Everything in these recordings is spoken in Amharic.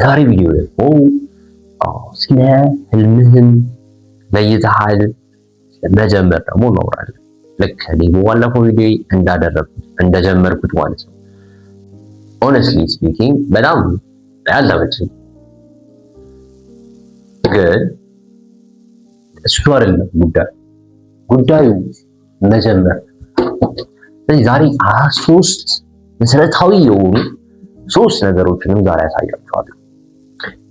በዛሬ ቪዲዮ ደግሞ ስለ ህልምህን ለይተሃል መጀመር ደግሞ እናወራለን። ልክ እኔ በባለፈው ቪዲዮ እንደጀመርኩት ማለት ነው። ሆነስትሊ ስፒኪንግ በጣም ያልተመቸኝ ግን እሱ አይደለም ጉዳዩ መጀመር። ስለዚህ ዛሬ ሶስት መሰረታዊ የሆኑ ነገሮችንም ዛሬ ያሳያችኋለሁ።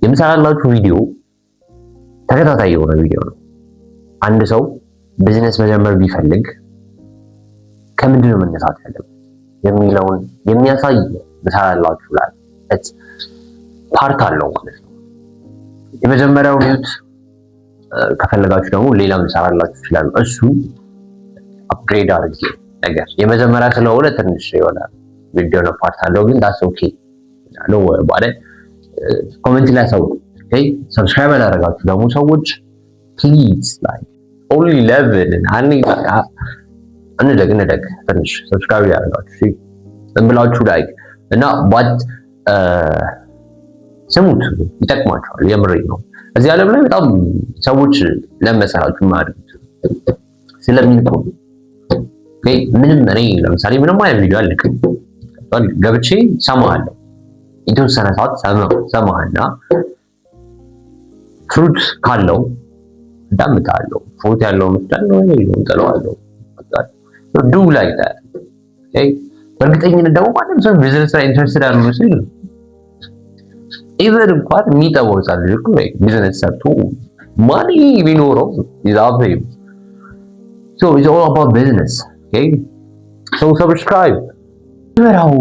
የምሰራላችሁ ቪዲዮ ተከታታይ የሆነ ቪዲዮ ነው። አንድ ሰው ቢዝነስ መጀመር ቢፈልግ ከምንድን ነው መነሳት ያለበት የሚለውን የሚያሳይ ምሰራላችሁ ላይ ፓርት አለው ማለት ነው። የመጀመሪያው ቪዲዮ ከፈለጋችሁ ደግሞ ሌላ ምሰራላችሁ ይችላል። እሱ አፕግሬድ አድርጌ ነገር የመጀመሪያ ስለሆነ ትንሽ የሆነ ቪዲዮ ነው ፓርት አለው፣ ግን ዳስ ኦኬ ነው ማለት ኮሜንት ላይ ሰው ኦኬ። ሰብስክራይብ ያደረጋችሁ ደግሞ ሰዎች ፕሊዝ ላይክ ኦንሊ 11 እንደግ ትንሽ ሰብስክራይብ ያደረጋችሁ እንብላችሁ ላይክ እና ባት ስሙት፣ ይጠቅማችኋል። የምሬ ነው። እዚህ ዓለም ላይ በጣም ሰዎች ለመሰራችሁ ማለት ስለሚንቁ ምንም እኔ ለምሳሌ ምንም አይነት ቪዲዮ አልልክም። ገብቼ ሰማሃለሁ የተወሰነ ሰዓት ሰማህና ፍሩት ካለው እንዳምጣለሁ፣ ፍሩት ያለው ምጣለው ወይ ነው ጥለዋለሁ። ዱ ላይክ ዳት ኦኬ። በእርግጠኝነት ደግሞ ማንም ሰው ቢዝነስ ላይ ኢንተረስትድ ያለው መስሎኝ ነው። ኢቨን እንኳን የሚጠባው ሳል ልጅ እኮ ቢዝነስ ሰርቶ ማኒ ቢኖረው ይዛብ ሶ ኢትስ ኦል አባውት ቢዝነስ ኦኬ። ሶ ሰብስክራይብ ምራው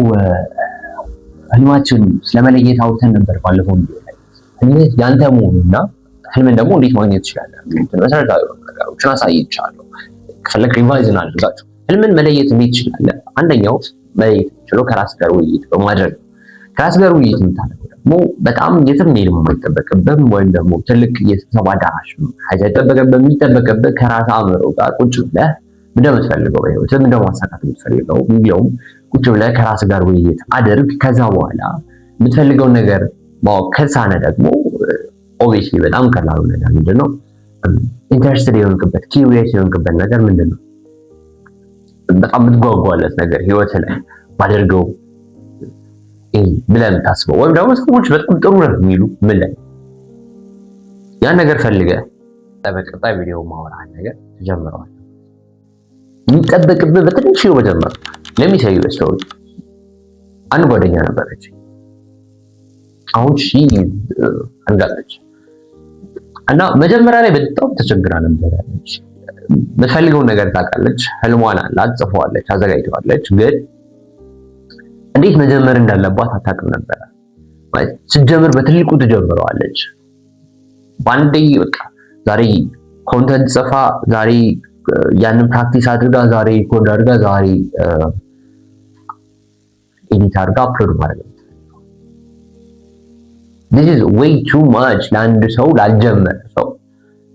ህልማችን ስለመለየት አውርተን ነበር ባለፈው ቪዲዮ ላይ። ህልምህ ያንተ መሆኑና ህልምን ደግሞ እንዴት ማግኘት ትችላለህ? መሰረታዊ ነገሮችን አሳይቻለሁ። ከፈለክ ሪቫይዝን አድርጋችሁ ህልምን መለየት እንዴት ትችላለህ? አንደኛው መለየት ችሎ ከራስ ጋር ውይይት በማድረግ ከራስ ጋር ውይይት የምታደርገው ደግሞ በጣም የትም ሄድ የማይጠበቅብህ ወይም ደግሞ ትልቅ የስብሰባ አዳራሽ ሳይጠበቅብህ የሚጠበቅብህ ከራስ አእምሮ ጋር ቁጭ ብለህ እንደምትፈልገው በህይወት እንደማሳካት የምትፈልገው ሚሊዮን ቁጭ ብለህ ከራስ ጋር ውይይት አድርግ። ከዛ በኋላ የምትፈልገውን ነገር ማወቅ ከሳነ ደግሞ ኦብቪየስሊ በጣም ቀላሉ ነገር ምንድነው? ኢንተረስትድ የሆንክበት ኪዩሪየስ የሆንክበት ነገር ምንድነው? በጣም የምትጓጓለት ነገር ህይወት ላይ ባደርገው ብለህ የምታስበው ወይም ደግሞ ሰዎች በጣም ጥሩ ነው የሚሉ ምን ላይ ያን ነገር ፈልገህ በቀጣይ ቪዲዮ ማውራህን ነገር ትጀምረዋለህ። የሚጠበቅብህ በትንሹ መጀመር ለሚሳዩ ስቶሪ። አንድ ጓደኛ ነበረች፣ አሁን አንጋለች እና መጀመሪያ ላይ በጣም ተቸግራ ነበረች። የምትፈልገውን ነገር ታውቃለች፣ ህልሟን አላት፣ ጽፈዋለች፣ አዘጋጅተዋለች፣ ግን እንዴት መጀመር እንዳለባት አታውቅም ነበር። ማለት ስትጀምር በትልቁ ትጀምረዋለች። ባንዴ በቃ ዛሬ ኮንተንት ጽፋ፣ ዛሬ ያንን ፕራክቲስ አድርጋ፣ ዛሬ ኮድ አድርጋ፣ ዛሬ ኤዲት አድርጋ አፕሎድ ማድረግ ነው። this is way too much ለአንድ ሰው ላልጀመረ ሰው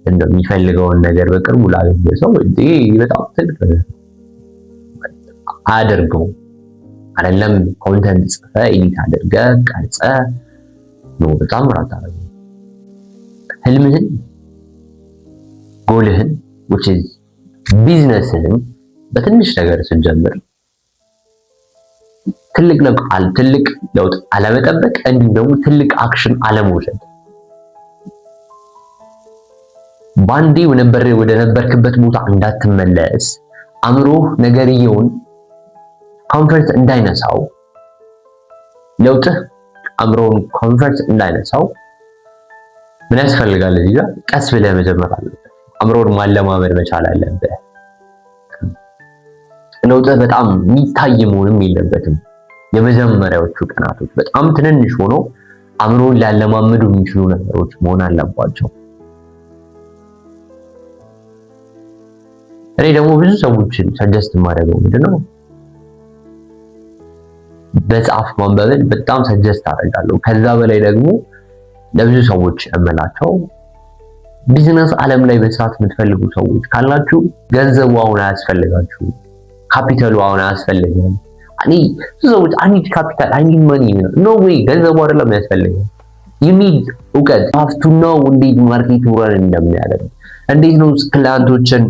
እንደሚፈልገውን ነገር በቅርቡ ላገኘ ሰው በጣም ትልቅ አድርገው አይደለም። ኮንተንት ጽፈ ኤዲት አድርገ ቀርጸ ነው በጣም ራታ ነው። ህልምህን ጎልህን which is ቢዝነስህን በትንሽ ነገር ስትጀምር ትልቅ ለውጥ አለመጠበቅ እንዲሁም ደግሞ ትልቅ አክሽን አለመውሰድ፣ ባንዴ ወደ ነበርክበት ቦታ እንዳትመለስ አእምሮህ ነገርየውን ኮንፈርት እንዳይነሳው፣ ለውጥህ አእምሮውን ኮንፈርት እንዳይነሳው ምን ያስፈልጋል? እዚህ ጋር ቀስ ብለህ መጀመር አለብህ። አእምሮውን ማለማመድ መቻል አለብህ። ለውጥህ በጣም የሚታይ መሆንም የለበትም። የመጀመሪያዎቹ ቀናቶች በጣም ትንንሽ ሆኖ አእምሮን ሊያለማምዱ የሚችሉ ነገሮች መሆን አለባቸው። እኔ ደግሞ ብዙ ሰዎችን ሰጀስት ማድረገው ምንድነው በጻፍ ማንበብን በጣም ሰጀስት አደርጋለሁ። ከዛ በላይ ደግሞ ለብዙ ሰዎች እመላቸው ቢዝነስ ዓለም ላይ መስራት የምትፈልጉ ሰዎች ካላችሁ ገንዘቡ አሁን አያስፈልጋችሁ፣ ካፒታሉ አሁን አያስፈልግም። ሰዎች አይ ኒድ ካፒታል አይ ኒድ መኒ ኖ ዌይ ገንዘቡ አይደለም ያስፈልጋል። you need እውቀት you have to know እንዴት ማርኬት ረን እንደሚያደርግ እንዴት ነው ክላንቶችን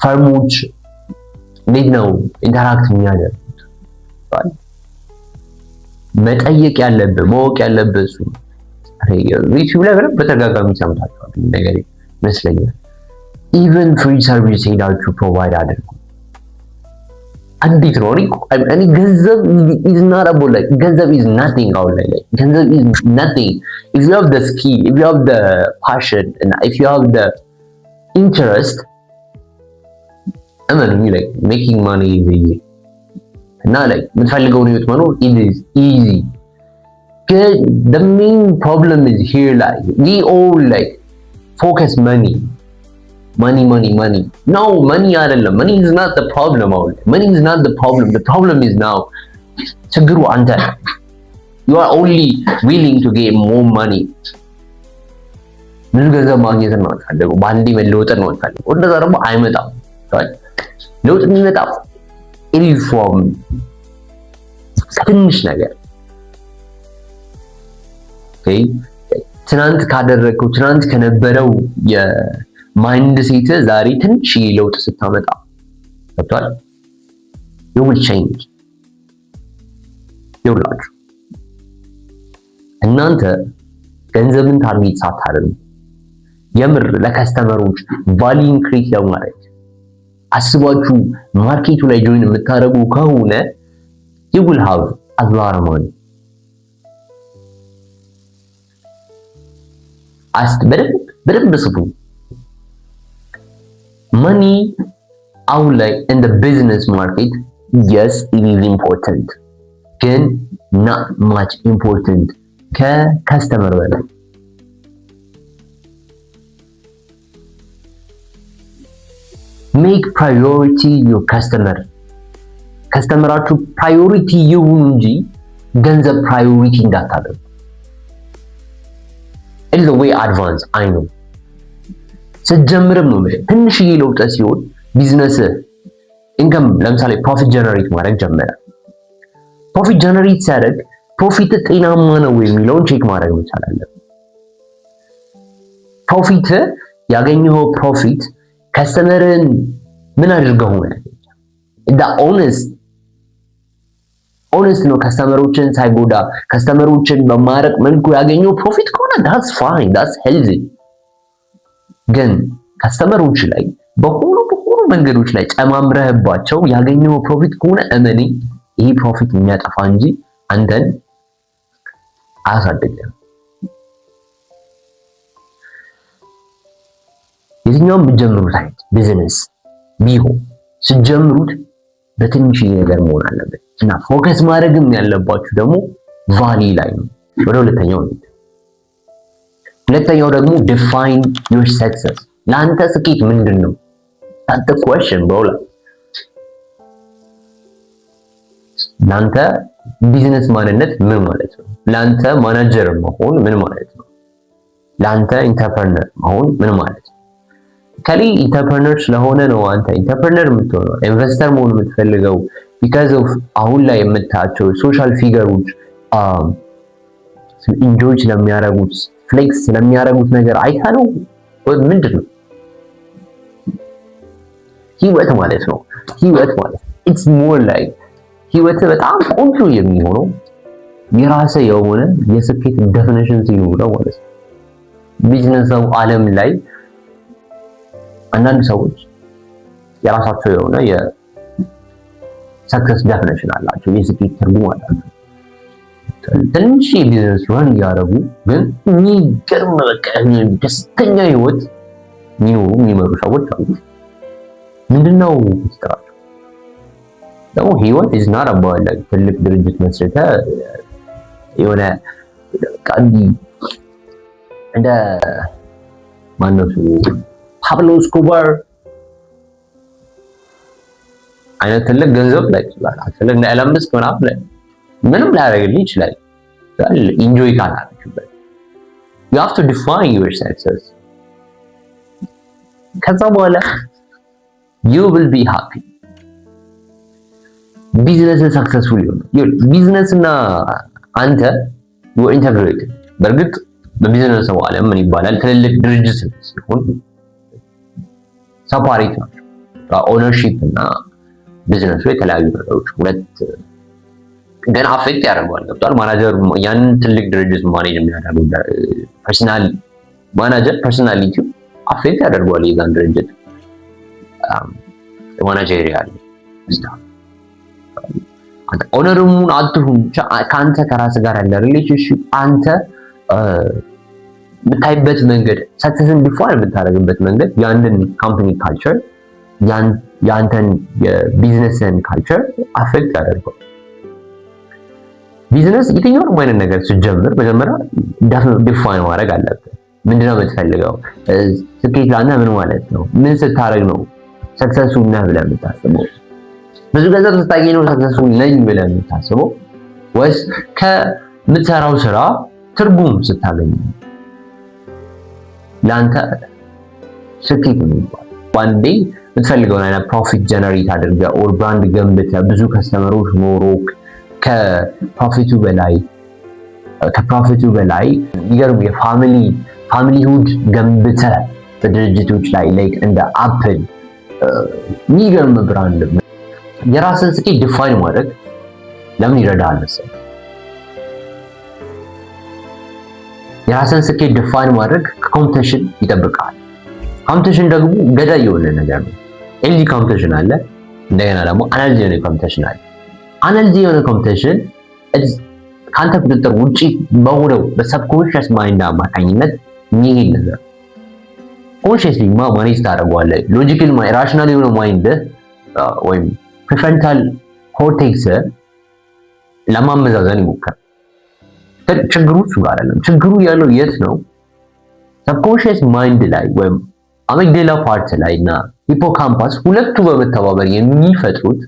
ፈርሞች እንዴት ነው ኢንተራክት የሚያደርጉት መጠየቅ ያለብህ ማወቅ ያለብህ እሱ ዩቲዩብ ላይ በተደጋጋሚ ሰምታችኋል ነገር ይመስለኛል ኢቨን ፍሪ ሰርቪስ ሄዳችሁ ፕሮቫይድ አድርጉ እንዴት ነው እኔ ገንዘብ is not about like ገንዘብ is nothing out like ገንዘብ is nothing if you have the skill if you have the passion and if you have the interest and then you like making money is easy እና like የምትፈልገውን ህይወት መኖር it is easy the main problem is here like we all like focus money no money አይደለም money is not the problem money is not the problem is now ችግሩ አንተ you are only willing to get more money ብዙ ገንዘብ ማግኘት ነው የምትፈልገው በአንዴ መለወጥ ነው የምትፈልገው እንደዛ ደግሞ አይመጣም ለውጥ የሚመጣው it is from ትንሽ ነገር okay ትናንት ካደረግከው ትናንት ከነበረው ማይንድ ሴት ዛሬ ትንሽ ለውጥ ስታመጣ ተጥቷል you will change ይውላችሁ እናንተ ገንዘብን ታርጌት ሳታደርጉ የምር ለከስተመሮች ቫልዩ ኢንክሪዝ ለማድረግ አስባችሁ ማርኬቱ ላይ ጆይን የምታደርጉ ከሆነ you will have a lot of money በደንብ ስፉ money out like in the business market yes it is important ግን not much important ከከስተመር በላይ make priority your ከስተመራችሁ ፕራዮሪቲ ይሁን እንጂ ገንዘብ ፕራዮሪቲ እንዳታደርጉ it's the way advance I know ስትጀምርም ነው ትንሽዬ ለውጥ ሲሆን ቢዝነስ ኢንከም ለምሳሌ ፕሮፊት ጀነሬት ማድረግ ጀመረ ፕሮፊት ጀነሬት ሲያደርግ ፕሮፊት ጤናማ ነው የሚለውን ቼክ ማድረግ መቻል አለብን ፕሮፊት ያገኘው ፕሮፊት ከስተመርን ምን አድርገው ነው that honest ነው ከስተመሮችን ሳይጎዳ ከስተመሮችን በማረቅ መልኩ ያገኘው ፕሮፊት ከሆነ that's fine that's healthy ግን ከስተመሮች ላይ በሁሉ መንገዶች ላይ ጨማምረህባቸው ያገኘው ፕሮፊት ከሆነ እመኒ ይሄ ፕሮፊት የሚያጠፋ እንጂ አንተን አያሳድግም የትኛውም ብትጀምሩት አይነት ቢዝነስ ቢሆን ስትጀምሩት በትንሽ ነገር መሆን አለበት እና ፎከስ ማድረግም ያለባችሁ ደግሞ ቫሊ ላይ ነው ወደ ሁለተኛው ደግሞ define your success ለአንተ ስኬት ምንድነው that's the question bro ለአንተ ቢዝነስ ማንነት ምን ማለት ነው ለአንተ ማናጀር መሆን ምን ማለት ነው ለአንተ ኢንተርፕረነር መሆን ምን ማለት ነው ከሊ ኢንተርፕረነር ስለሆነ ነው አንተ ኢንተርፕረነር የምትሆነው ኢንቨስተር መሆን የምትፈልገው because of አሁን ላይ የምታያቸው ሶሻል ፊገሮች ኢንጆይ ስለሚያደርጉት ፍሌክስ ስለሚያደርጉት ነገር አይታለው ምንድነው ህይወት ማለት ነው it's more like ህይወት በጣም ቆንጆ የሚሆነው የራሴ የሆነ የስኬት ዴፊኒሽን ሲኖረው ማለት ነው ቢዝነስ ዓለም ላይ አንዳንድ ሰዎች የራሳቸው የሆነ የሰክሰስ ዴፊኒሽን አላቸው የስኬት ትርጉም አላቸው ትንሽ ቢዝነስ ራን ያደርጉ ግን የሚገርም በቃ ደስተኛ ህይወት የሚመሩ ሰዎች አሉ ምንድነው ሚስጥራቸው ደግሞ ህይወት is not about like ትልቅ ድርጅት መስርተ የሆነ ቃንዲ እንደ ማነው ፓብሎ ኤስኮባር አይነት ትልቅ ገንዘብ ላይ ይችላል እንደ ኤለን መስክ ምንም ላያደርግልህ ይችላል ኢንጆይ ካላደረግበት you have to define your success ከዛ በኋላ you will be happy ቢዝነስ ሰክሰስፉል ይሆናል ቢዝነስ እና አንተ you integrate በእርግጥ በቢዝነስ ዓለም ምን ይባላል ትልልቅ ድርጅት ሲሆን ሰፓሬት ናቸው ኦነርሺፕ እና ቢዝነሱ የተለያዩ ነገሮች ሁለት ግን አፌክት ያደርጋል ገብቷል ማናጀር ያንን ትልቅ ድርጅት ማኔጅ የሚያደርገው ፐርሰናል ማናጀር ፐርሰናሊቲ አፌክት ያደርጋል የዛን ድርጅት ማናጀሪያል ስታፍ ኦነሩን አትሁን ካንተ ከራስ ጋር ያለ ሪሌሽንሺፕ አንተ የምታይበት መንገድ ሰክሰስን ዲፋይን የምታደርግበት መንገድ ያንተን ካምፓኒ ካልቸር ያንተን የቢዝነስን ካልቸር አፌክት ያደርጋል ቢዝነስ የትኛውንም አይነት ነገር ስትጀምር መጀመሪያ ዲፋይን ማድረግ አለብህ ምንድነው የምትፈልገው ስኬት ለአንተ ምን ማለት ነው ምን ስታደርግ ነው ሰክሰስፉል ነህ ብለህ የምታስበው ብዙ ገንዘብ ስታገኝ ነው ሰክሰስፉል ነኝ ብለህ የምታስበው ወይስ ከምትሰራው ስራ ትርጉም ስታገኝ ለአንተ ስኬት ነው የሚባለው ባንዴ የምትፈልገውን አይነት ፕሮፊት ጀነሬት አድርገህ ኦር ብራንድ ገንብተህ ብዙ ከስተመሮች ኖሮክ ከፕሮፊቱ በላይ ይገርም የፋሚሊሁድ ገንብተህ በድርጅቶች ላይ ላይክ እንደ አፕል የሚገርም ብራንድ የራስን ስኬት ዲፋይን ማድረግ ለምን ይረዳሃል መሰለህ የራስን ስኬት ዲፋይን ማድረግ ከኮምፒቲሽን ይጠብቃል ኮምፒቲሽን ደግሞ ገዳይ የሆነ ነገር ነው ኤልዲ ኮምፒቲሽን አለ እንደገና ደግሞ አናልጂ የሆነ ኮምፒቲሽን አለ አናልጂ የሆነ ኮምፒቲሽን ካንተ ቁጥጥር ውጪ በሆነው በሰብኮንሺየስ ማይንድ አማካኝነት የሚሄድ ነገር ኮንሺየስሊ ማኔጅ ታደርገዋለህ ሎጂካል ማይንድ ራሽናል የሆነ ማይንድ ወይም ፕሪፍሮንታል ኮርቴክስ ለማመዛዘን ይሞክራል ችግሩ እሱ ጋር አይደለም ችግሩ ያለው የት ነው ሰብኮንሺየስ ማይንድ ላይ ወይም አሚግዳላ ፓርት ላይ እና ሂፖካምፓስ ሁለቱ በመተባበር የሚፈጥሩት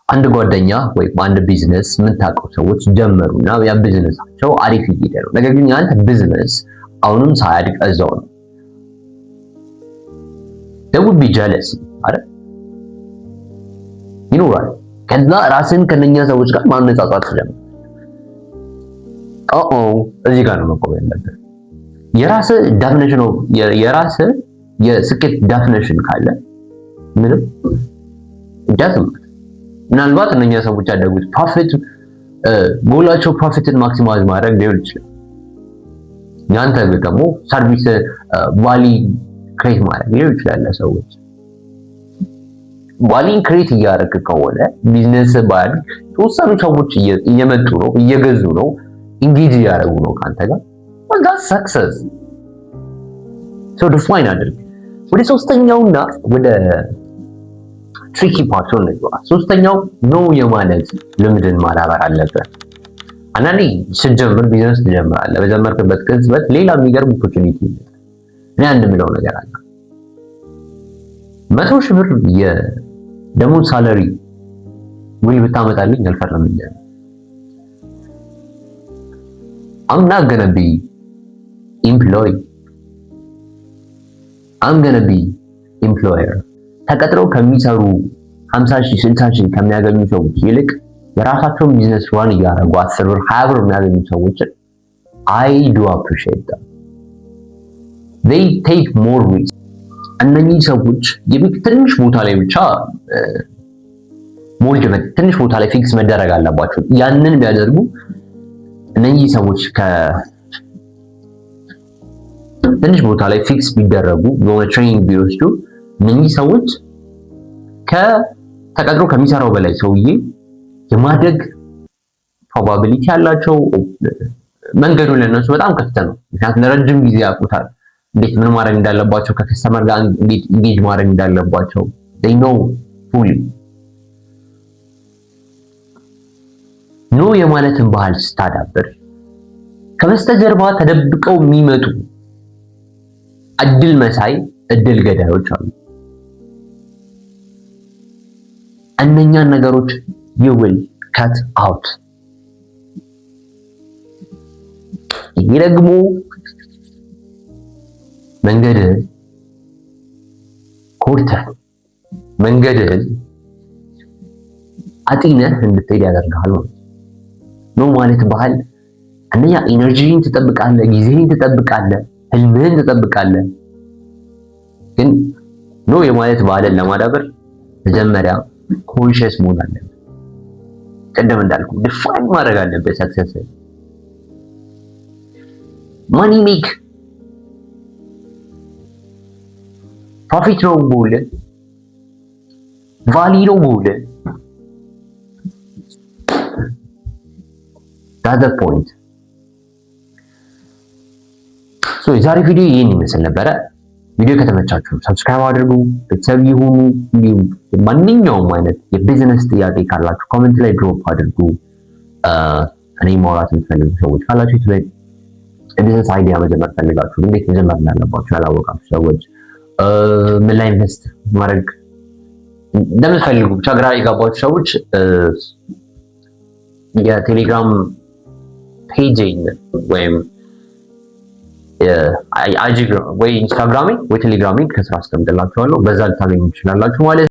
አንድ ጓደኛ ወይም አንድ ቢዝነስ የምታውቀው ሰዎች ጀመሩና ያ ቢዝነሳቸው አሪፍ እየሄደ ነው ነገር ግን ያንተ ቢዝነስ አሁንም ሳያድግ እዛው ነው they would be jealous አይደል ይኖራል ከዛ ራስን ከነኛ ሰዎች ጋር ማነጻጸር ጀመረ እዚህ ጋር ነው መቆም ያለበት የራስህ ዴፊኒሽን የራስህ የስኬት ዴፊኒሽን ካለ ምንም ዳትም ምናልባት እነኛ ሰዎች ያደጉት ፕሮፊት ጎላቸው ፕሮፊትን ማክሲማይዝ ማድረግ ሊሆን ይችላል ያንተ ደግሞ ሰርቪስ ቫሊ ክሬት ማድረግ ሊሆን ይችላል ለሰዎች ቫሊ ክሬት እያደረግ ከሆነ ቢዝነስ ባል ተወሰኑ ሰዎች እየመጡ ነው እየገዙ ነው ኢንጌጅ ያደርጉ ነው ካንተ ጋር ወንጋ ሰክሰስ ሶ ዲፋይን አድርግ ወደ ሶስተኛውና ወደ ትሪኪ ፓርት ነው ሶስተኛው ነው የማለት ልምድን ማዳበር አለበት አንዳንዴ ስትጀምር ቢዝነስ ትጀምራለህ በጀመርክበት ቅጽበት ሌላ የሚገርም ኦፖርቹኒቲ እኔ አንድ የምለው ነገር አለ 100,000 ብር የደሞዝ ሳለሪ ዊል ብታመጣልኝ አልፈርም እንደ I'm not gonna be employee. I'm gonna be employer. ተቀጥረው ከሚሰሩ 50,000 60,000 ከሚያገኙ ሰዎች ይልቅ የራሳቸውን ቢዝነስ ዋን እያደረጉ 10 ብር 20 ብር የሚያገኙ ሰዎች I do appreciate them. They take more risks. እነኚህ ሰዎች ትንሽ ቦታ ላይ ብቻ ሞልድ ትንሽ ቦታ ላይ ፊክስ መደረግ አለባቸው ያንን ቢያደርጉ እነኚህ ሰዎች ትንሽ ቦታ ላይ ፊክስ ቢደረጉ የሆነ ትሬኒንግ ቢወስዱ እነኚህ ሰዎች ከተቀጥሮ ከሚሰራው በላይ ሰውዬ የማደግ ፕሮባቢሊቲ ያላቸው መንገዱ ለነሱ በጣም ከፍተኛ ነው ምክንያቱም ለረጅም ጊዜ ያውቁታል እንዴት ምን ማድረግ እንዳለባቸው ከከስተመር ጋር እንዴት ኢንጌጅ ማድረግ እንዳለባቸው they know fully ኖ የማለትን ባህል ስታዳብር ከበስተጀርባ ተደብቀው የሚመጡ እድል መሳይ እድል ገዳዮች አሉ እነኛን ነገሮች you will cut out ይሄ ደግሞ መንገድህን ኮርተህ መንገድህን አጥነህ እንድትሄድ ያደርጋል ነው ማለት ባህል አንደኛ ኢነርጂን ትጠብቃለህ፣ ጊዜህን ትጠብቃለህ፣ ህልምህን ትጠብቃለህ። ግን ኖ የማለት ባህልን ለማዳበር መጀመሪያ ኮንሺየስ መሆን አለብህ። ቀደም እንዳልኩ ዲፋይን ማድረግ አለብህ ሰክሰስ። ማኒ ሜክ ፕሮፊት ነው ጎል፣ ቫሊ ነው ጎል። that's the point። ሶ የዛሬ ቪዲዮ ይህን ይመስል ነበረ። ቪዲዮ ከተመቻችሁ ሰብስክራይብ አድርጉ፣ ቤተሰብ ይሁኑ። እንዲሁም ማንኛውም አይነት የቢዝነስ ጥያቄ ካላችሁ ኮሜንት ላይ ድሮፕ አድርጉ። እኔ ማውራት የምትፈልጉ ሰዎች ካላችሁ የቢዝነስ አይዲያ መጀመር ፈልጋችሁ እንዴት መጀመር እንዳለባችሁ ያላወቃችሁ ሰዎች፣ ምን ላይ ኢንቨስት ማድረግ እንደምትፈልጉ ብቻ ግራ የገባችሁ ሰዎች የቴሌግራም ፔጅ ወይም አይጂ ወይ ኢንስታግራም ወይ ቴሌግራም ከስራ አስቀምጥላችኋለሁ። በዛ ልታገኙ ትችላላችሁ ማለት ነው።